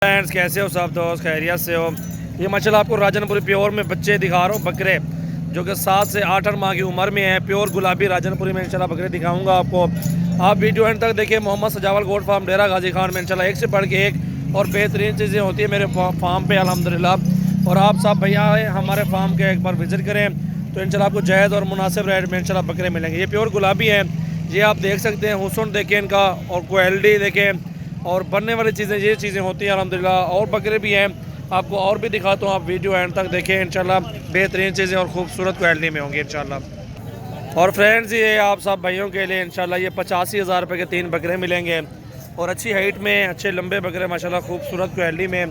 Friends, कैसे हो सब दोस्त? खैरियत से हो? ये माशाल्लाह आपको राजनपुरी प्योर में बच्चे दिखा रहा हूँ, बकरे जो कि 7 से 8 माह की उम्र में है। प्योर गुलाबी राजनपुरी में इंशाल्लाह बकरे दिखाऊंगा आपको। आप वीडियो एंड तक देखिए। मोहम्मद सजावल गोट फार्म, डेरा गाजी खान में इंशाल्लाह एक से बढ़ के एक और बेहतरीन चीज़ें होती है मेरे फार्म पे अल्हम्दुलिल्लाह। और आप सब भैया हमारे फार्म के एक बार विज़िट करें तो इंशाल्लाह आपको जायज़ और मुनासिब रेट में इंशाल्लाह बकरे मिलेंगे। ये प्योर गुलाबी है, ये आप देख सकते हैं। हुस्न देखें इनका और क्वालिटी देखें और बनने वाली चीज़ें ये चीज़ें होती हैं अल्हम्दुलिल्लाह। और बकरे भी हैं, आपको और भी दिखाता हूँ। आप वीडियो एंड तक देखें, इंशाल्लाह बेहतरीन चीज़ें और खूबसूरत क्वालिटी में होंगी इंशाल्लाह। और फ्रेंड्स, ये आप सब भाइयों के लिए इंशाल्लाह ये 85,000 रुपये के 3 बकरे मिलेंगे और अच्छी हाइट में अच्छे लंबे बकरे माशाल्लाह खूबसूरत क्वालिटी में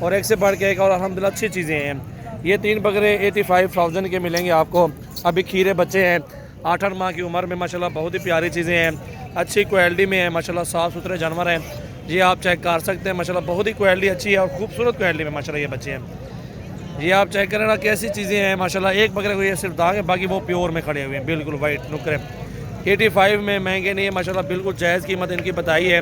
और एक से बढ़ के एक और अल्हम्दुलिल्लाह अच्छी चीज़ें हैं। ये 3 बकरे 85,000 के मिलेंगे आपको। अभी खीरे बच्चे हैं, 8 माह की उम्र में माशाल्लाह बहुत ही प्यारी चीज़ें हैं, अच्छी क्वालिटी में है माशाल्लाह, साफ़ सुथरे जानवर हैं। ये आप चेक कर सकते हैं माशाल्लाह, बहुत ही क्वालिटी अच्छी है और खूबसूरत क्वालिटी में माशाल्लाह ये बच्चे हैं। ये आप चेक करें ना कैसी चीज़ें हैं माशाल्लाह। एक बकरे को ये सिर्फ दाग है, बाकी वो प्योर में खड़े हुए हैं, बिल्कुल वाइट नुकरे। 85 में महंगे नहीं है माशाल्लाह, बिल्कुल जायज़ कीमत इनकी बताई है।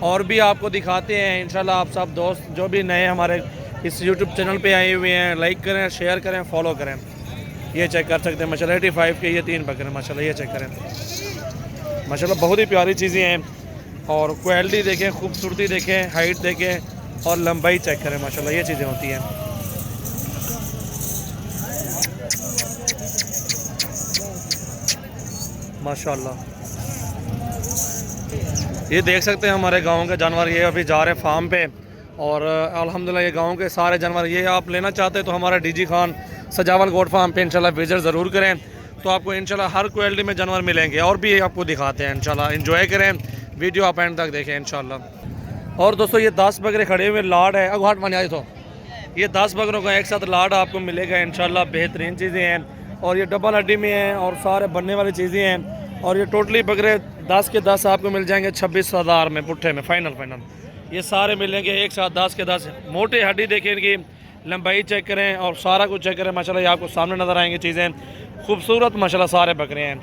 और भी आपको दिखाते हैं इंशाल्लाह। आप सब दोस्त जो भी नए हमारे इस यूट्यूब चैनल पर आए हुए हैं, लाइक करें, शेयर करें, फॉलो करें। ये चेक कर सकते हैं माशाल्लाह 85 के ये 3 बकरे माशाल्लाह, ये चेक करें माशाल्लाह, बहुत ही प्यारी चीज़ें हैं। और क्वालिटी देखें, खूबसूरती देखें, हाइट देखें और लंबाई चेक करें माशाल्लाह, ये चीज़ें होती हैं। माशाल्लाह ये देख सकते हैं हमारे गांव के जानवर। ये अभी जा रहे हैं फार्म पे और अल्हम्दुलिल्लाह ये गांव के सारे जानवर ये आप लेना चाहते हैं तो हमारा डीजी खान सजावल गोट फार्म पे इंशाल्लाह विजिट ज़रूर करें, तो आपको इंशाल्लाह हर क्वालिटी में जानवर मिलेंगे। और भी आपको दिखाते हैं इंशाल्लाह, एंजॉय करें, वीडियो आप एंड तक देखें इंशाल्लाह। और दोस्तों ये 10 बकरे खड़े हुए लाड है, अगवाट मान आए तो ये 10 बकरों का एक साथ लाड आपको मिलेगा इंशाल्लाह। बेहतरीन चीज़ें हैं और ये डबल हड्डी में हैं और सारे बनने वाली चीज़ें हैं। और ये टोटली बकरे 10 के 10 आपको मिल जाएंगे 26,000 में, पुट्ठे में फाइनल ये सारे मिलेंगे एक साथ 10 के 10। मोटी हड्डी देखें, इनकी लंबाई चेक करें और सारा कुछ चेक करें माशाल्लाह। ये आपको सामने नज़र आएंगी चीज़ें, खूबसूरत माशाल्लाह सारे बकरे हैं।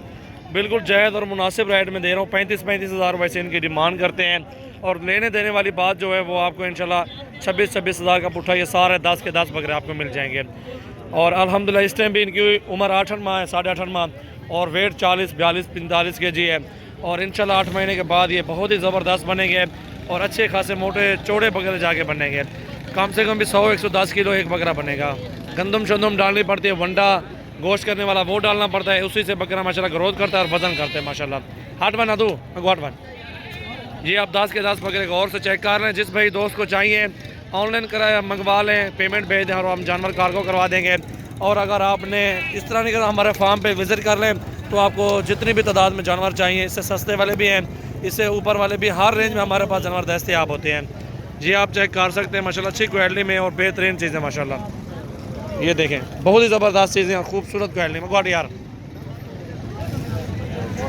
बिल्कुल जायज़ और मुनासिब रेट में दे रहा हूँ। 35,000 वैसे इनकी डिमांड करते हैं और लेने देने वाली बात जो है वो आपको इंशाल्लाह 26,000 का पुट्ठा ये सारे 10 के 10 बकरे आपको मिल जाएंगे। और अल्हम्दुलिल्लाह इस टाइम भी इनकी उम्र 8 माह है, 8.5 माह और वेट 40, 42, 45 kg है। और इंशाल्लाह 8 महीने के बाद ये बहुत ही ज़बरदस्त बनेंगे और अच्छे खासे मोटे चौड़े बकरे जाके बनेंगे। कम से कम भी 100-110 किलो एक बकरा बनेगा। गंदम शंदम डालनी पड़ती है, वंडा गोश्त करने वाला वो डालना पड़ता है, उसी से बकरा माशाल्लाह ग्रोथ करता है और वजन करते हैं माशाल्लाह। हाट बना दूँ अगवाट बन। ये आप 10 के 10 बकरे गौर से चेक कर लें। जिस भाई दोस्त को चाहिए ऑनलाइन कराया मंगवा लें, पेमेंट भेज दें और हम जानवर कार्गो करवा देंगे। और अगर आपने इस तरह नहीं करा, हमारे फार्म पे विज़िट कर लें तो आपको जितनी भी तादाद में जानवर चाहिए, इससे सस्ते वाले भी हैं, इससे ऊपर वाले भी, हर रेंज में हमारे पास जानवर दस्तयाब होते हैं। जी आप चेक कर सकते हैं माशाल्लाह, अच्छी क्वालिटी में और बेहतरीन चीज़ें माशाल्लाह। ये देखें बहुत ही ज़बरदस्त चीज़ें और खूबसूरत क्वालिटी में। गॉड यार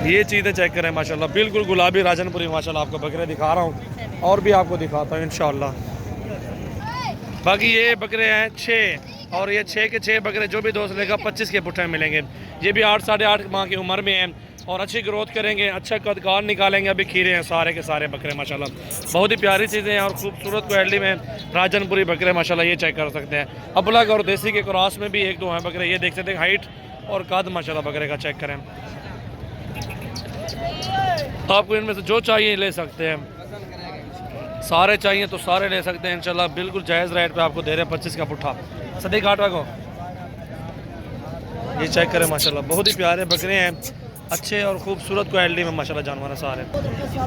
ये चीज़ें चेक करें माशाल्लाह, बिल्कुल गुलाबी राजनपुरी माशाल्लाह। आपको बकरे दिखा रहा हूँ और भी आपको दिखाता हूँ इंशाल्लाह। बाकी ये बकरे हैं 6 और ये 6 के 6 बकरे जो भी दोस्त लेगा 25 के पुट्ठे मिलेंगे। ये भी 8 साढ़े 8 माह की उम्र में हैं और अच्छी ग्रोथ करेंगे, अच्छा कदकार निकालेंगे। अभी खीरे हैं सारे के सारे बकरे माशाल्लाह, बहुत ही प्यारी चीज़ें हैं और खूबसूरत क्वालिटी में राजनपुरी बकरे माशाल्लाह। ये चेक कर सकते हैं। अबलग और देसी के क्रॉस में भी 1-2 हैं बकरे। ये देख सकते हैं हाइट और कद माशाल्लाह बकरे का चेक करें। आपको इनमें से जो चाहिए ले सकते हैं, सारे चाहिए तो सारे ले सकते हैं इंशाल्लाह। बिल्कुल जायज़ रेट पे आपको दे रहे हैं 25 का पुट्ठा। सदी काटवा को ये चेक करें माशाल्लाह, बहुत ही प्यारे बकरे हैं, अच्छे और खूबसूरत क्वालिटी में माशाल्लाह जानवर है सारे।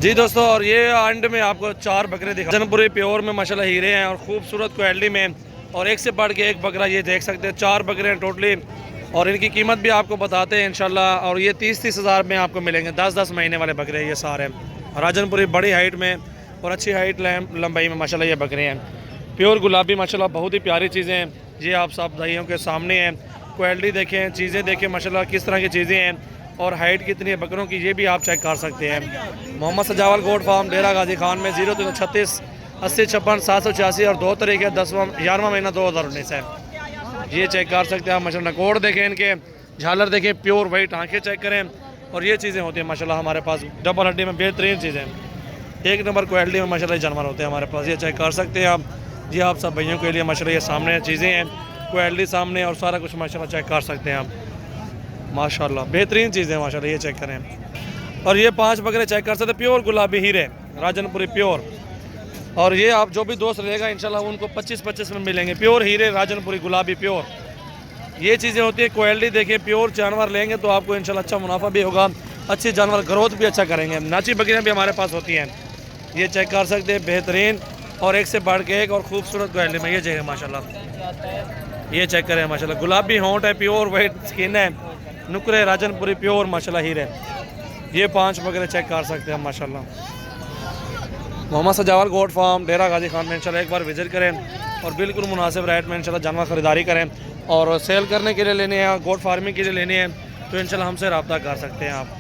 जी दोस्तों, और ये एंड में आपको 4 बकरे दिखा, राजनपुरी प्योर में माशाल्लाह हीरे हैं और खूबसूरत क्वालिटी में और एक से बढ़ के एक बकरा। ये देख सकते हैं 4 बकरे हैं टोटली और इनकी कीमत भी आपको बताते हैं इंशाल्लाह। और ये 30,000 में आपको मिलेंगे। 10-10 महीने वाले बकरे ये सारे राजनपुरी, बड़ी हाइट में और अच्छी हाइट लंबाई में माशाल्लाह ये बकरे हैं। प्योर गुलाबी माशाल्लाह, बहुत ही प्यारी चीज़ें हैं। ये आप सब भाइयों के सामने हैं, क्वालिटी देखें, चीज़ें देखें माशाल्लाह किस तरह की चीज़ें हैं और हाइट कितनी है बकरों की, ये भी आप चेक कर सकते हैं। मोहम्मद सजावल गोट फार्म, डेरा गाजी खान में 0336 80 56 786 और 2 तारीख है 11वां महीना 2019 है। ये चेक कर सकते हैं आप माशाल्लाह। कोड देखें, इनके झालर देखें, प्योर वाइट आंखें चेक करें और ये चीज़ें होती हैं माशाल्लाह हमारे पास। डबल हड्डी में बेहतरीन चीज़ें, एक नंबर क्वालिटी में माशाल्लाह जानवर होते हैं हमारे पास। ये चेक कर सकते हैं आप। जी आप सब भाइयों के लिए माशाल्लाह ये सामने चीज़ें हैं, क्वालिटी सामने और सारा कुछ माशाल्लाह चेक कर सकते हैं आप। माशाल्लाह बेहतरीन चीज़ें हैं माशाल्लाह, ये चेक करें। और ये 5 बकरे चेक कर सकते हैं, प्योर गुलाबी हीरे राजनपुरी प्योर। और ये आप जो भी दोस्त रहेगा इंशाल्लाह उनको 25-25 में मिलेंगे, प्योर हीरे राजनपुरी गुलाबी प्योर। ये चीज़ें होती है, क्वालिटी देखिए, प्योर जानवर लेंगे तो आपको इंशाल्लाह अच्छा मुनाफा भी होगा, अच्छी जानवर ग्रोथ भी अच्छा करेंगे। नाची बकरियाँ भी हमारे पास होती हैं, ये चेक कर सकते हैं, बेहतरीन और एक से बढ़ के एक और खूबसूरत क्वालिटी में। ये जगह माशाल्लाह ये चेक करें माशाल्लाह, गुलाबी होंठ है, प्योर वाइट स्किन है, नुकरे राजनपुरी प्योर माशाल्लाह हीरे। ये 5 बकरे चेक कर सकते हैं माशाल्लाह। मोहम्मद सजावल गोट फार्म डेरा गाजी खान में इंशाल्लाह एक बार विजिट करें और बिल्कुल मुनासिब रेट में इंशाल्लाह जानवर ख़रीदारी करें। और सेल करने के लिए लेने हैं, गोट फार्मिंग के लिए लेने हैं तो इंशाल्लाह हमसे रब्ता कर सकते हैं आप।